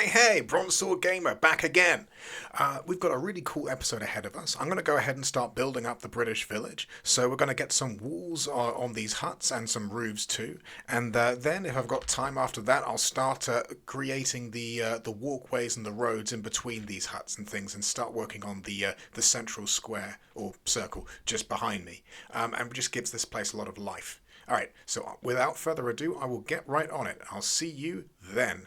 Hey, Bronze Sword Gamer, back again. We've got a really cool episode ahead of us. I'm going to go ahead and start building up the British village. So we're going to get some walls on these huts and some roofs too. And then, if I've got time after that, I'll start creating the walkways and the roads in between these huts and things, and start working on the central square or circle just behind me. And it just gives this place a lot of life. All right. So without further ado, I will get right on it. I'll see you then.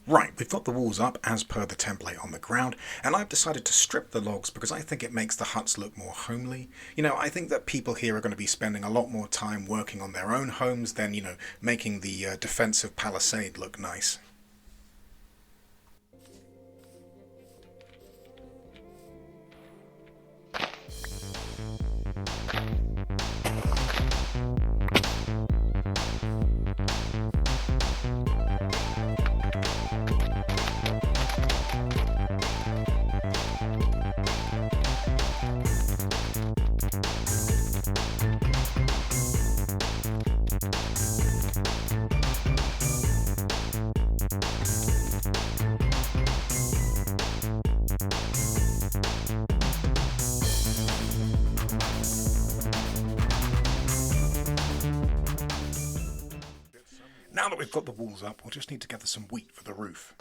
Right, we've got the walls up as per the template on the ground, and I've decided to strip the logs because I think it makes the huts look more homely. I think that people here are going to be spending a lot more time working on their own homes than, making the defensive palisade look nice. Now that we've got the walls up, we'll just need to gather some wheat for the roof.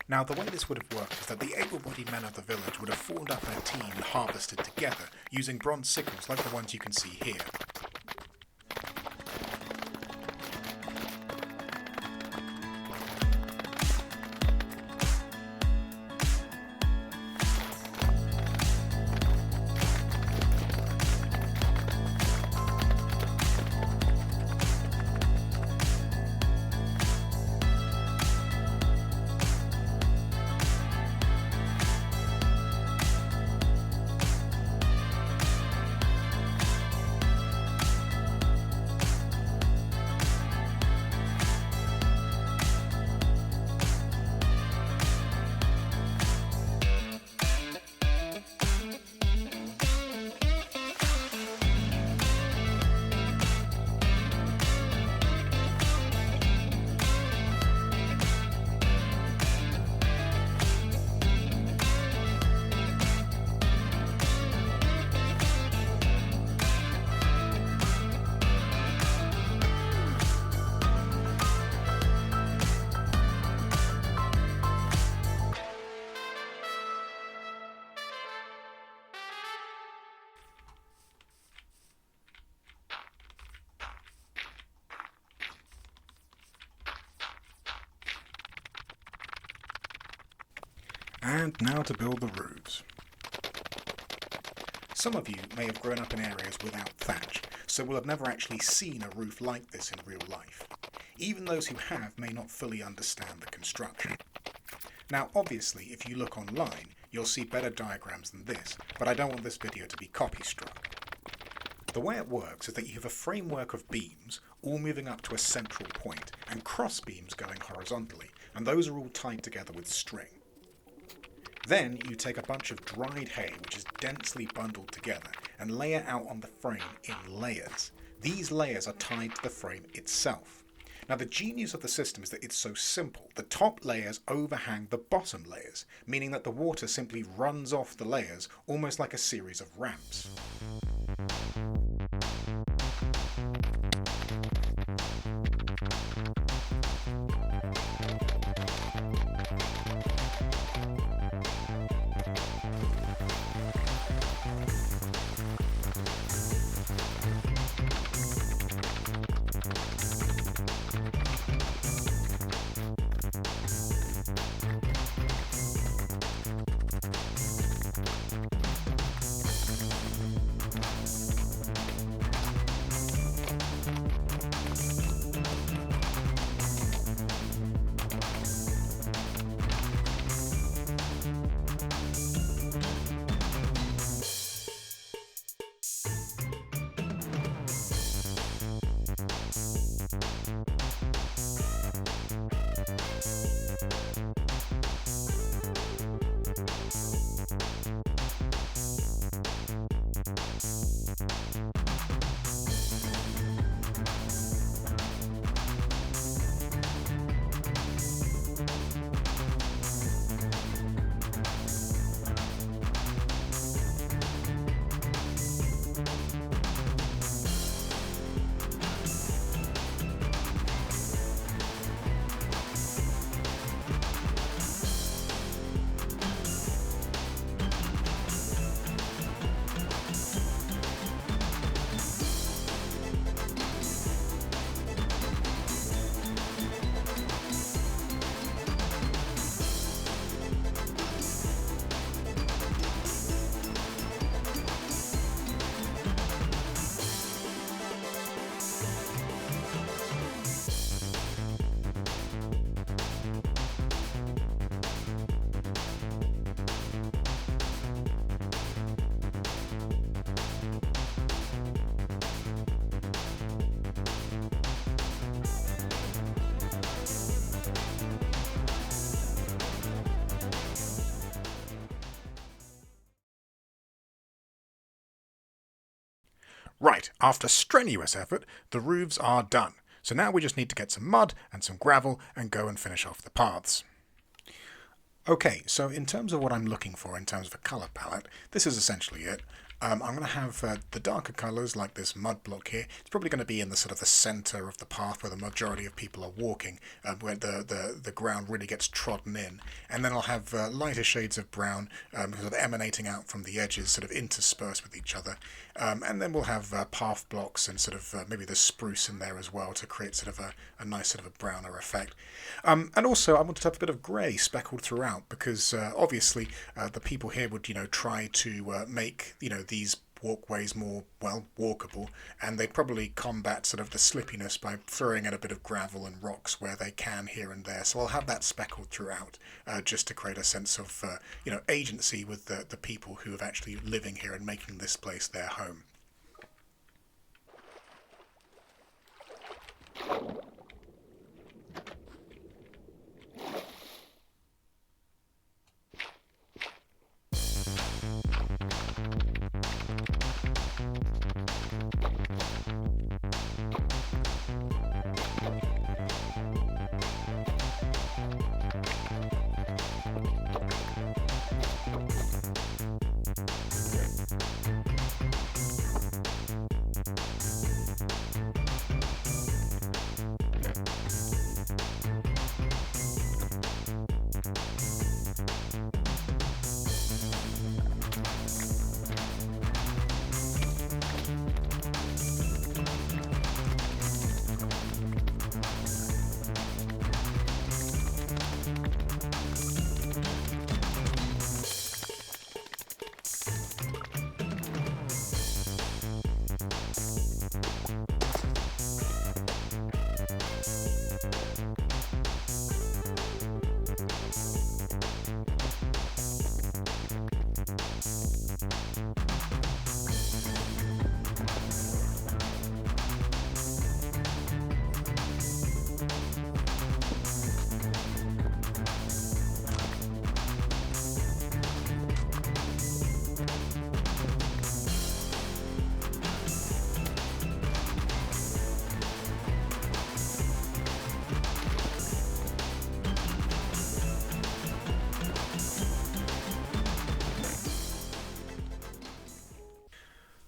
Now, the way this would have worked is that the able-bodied men of the village would have formed up in a team and harvested together, using bronze sickles like the ones you can see here. And now to build the roofs. Some of you may have grown up in areas without thatch, so will have never actually seen a roof like this in real life. Even those who have may not fully understand the construction. Now, obviously, if you look online, you'll see better diagrams than this, but I don't want this video to be copy-struck. The way it works is that you have a framework of beams all moving up to a central point and cross beams going horizontally, and those are all tied together with string. Then you take a bunch of dried hay, which is densely bundled together, and lay it out on the frame in layers. These layers are tied to the frame itself. Now the genius of the system is that it's so simple. The top layers overhang the bottom layers, meaning that the water simply runs off the layers almost like a series of ramps. Right, after strenuous effort, the roofs are done. So now we just need to get some mud and some gravel and go and finish off the paths. Okay, so in terms of what I'm looking for in terms of a colour palette, this is essentially it. I'm going to have the darker colours like this mud block here. It's probably going to be in the sort of the centre of the path where the majority of people are walking, where the ground really gets trodden in. And then I'll have lighter shades of brown sort of emanating out from the edges, sort of interspersed with each other. And then we'll have path blocks and sort of maybe the spruce in there as well to create sort of a nice sort of a browner effect. And also I wanted to have a bit of grey speckled throughout because obviously the people here would, try to make, these walkways more, walkable, and they'd probably combat sort of the slippiness by throwing in a bit of gravel and rocks where they can here and there. So I'll have that speckled throughout just to create a sense of, agency with the people who are actually living here and making this place their home.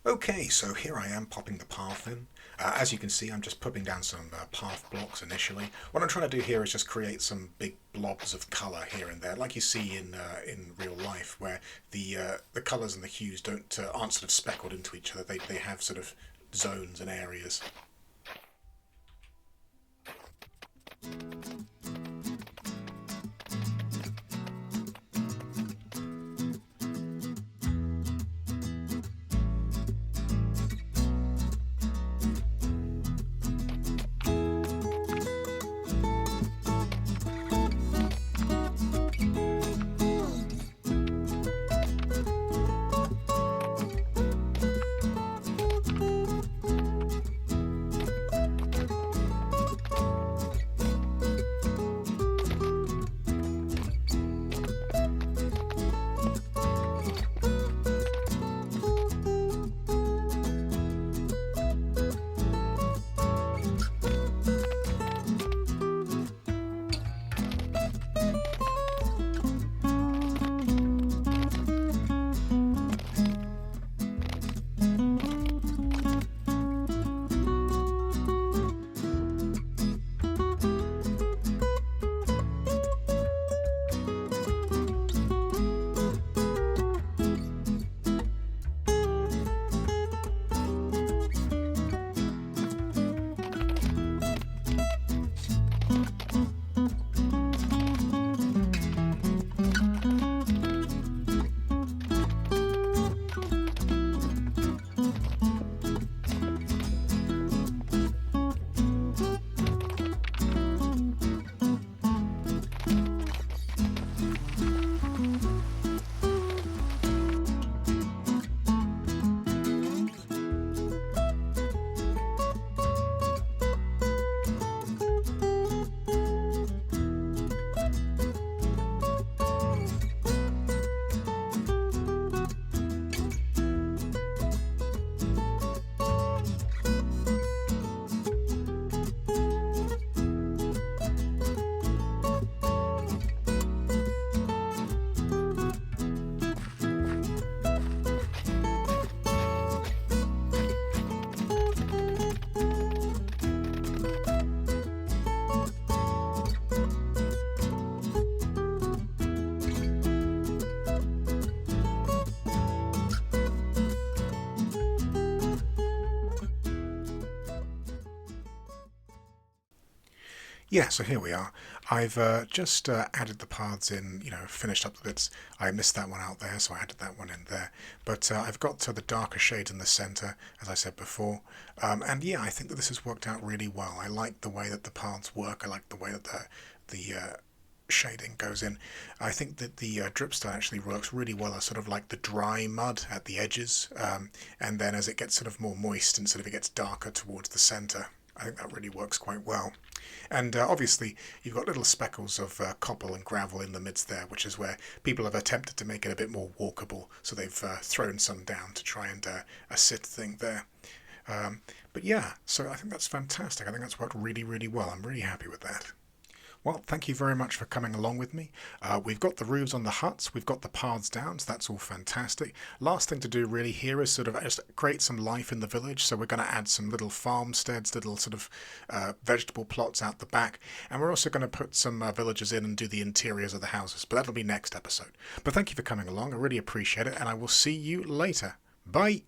Okay, so here I am popping the path in. As you can see, I'm just putting down some path blocks initially. What I'm trying to do here is just create some big blobs of colour here and there, like you see in real life, where the colours and the hues don't aren't sort of speckled into each other. They have sort of zones and areas. Yeah, so here we are. I've just added the paths in, finished up the bits. I missed that one out there, so I added that one in there. But I've got the darker shades in the center, as I said before. And yeah, I think that this has worked out really well. I like the way that the paths work. I like the way that the shading goes in. I think that the dripstone actually works really well as sort of like the dry mud at the edges. And then as it gets sort of more moist and sort of it gets darker towards the center. I think that really works quite well. And obviously, you've got little speckles of cobble and gravel in the midst there, which is where people have attempted to make it a bit more walkable. So they've thrown some down to try and a sit thing there. But yeah, so I think that's fantastic. I think that's worked really, really well. I'm really happy with that. Well, thank you very much for coming along with me. We've got the roofs on the huts, we've got the paths down, so that's all fantastic. Last thing to do really here is sort of just create some life in the village, so we're going to add some little farmsteads, little sort of vegetable plots out the back, and we're also going to put some villagers in and do the interiors of the houses, but that'll be next episode. But thank you for coming along, I really appreciate it, and I will see you later. Bye!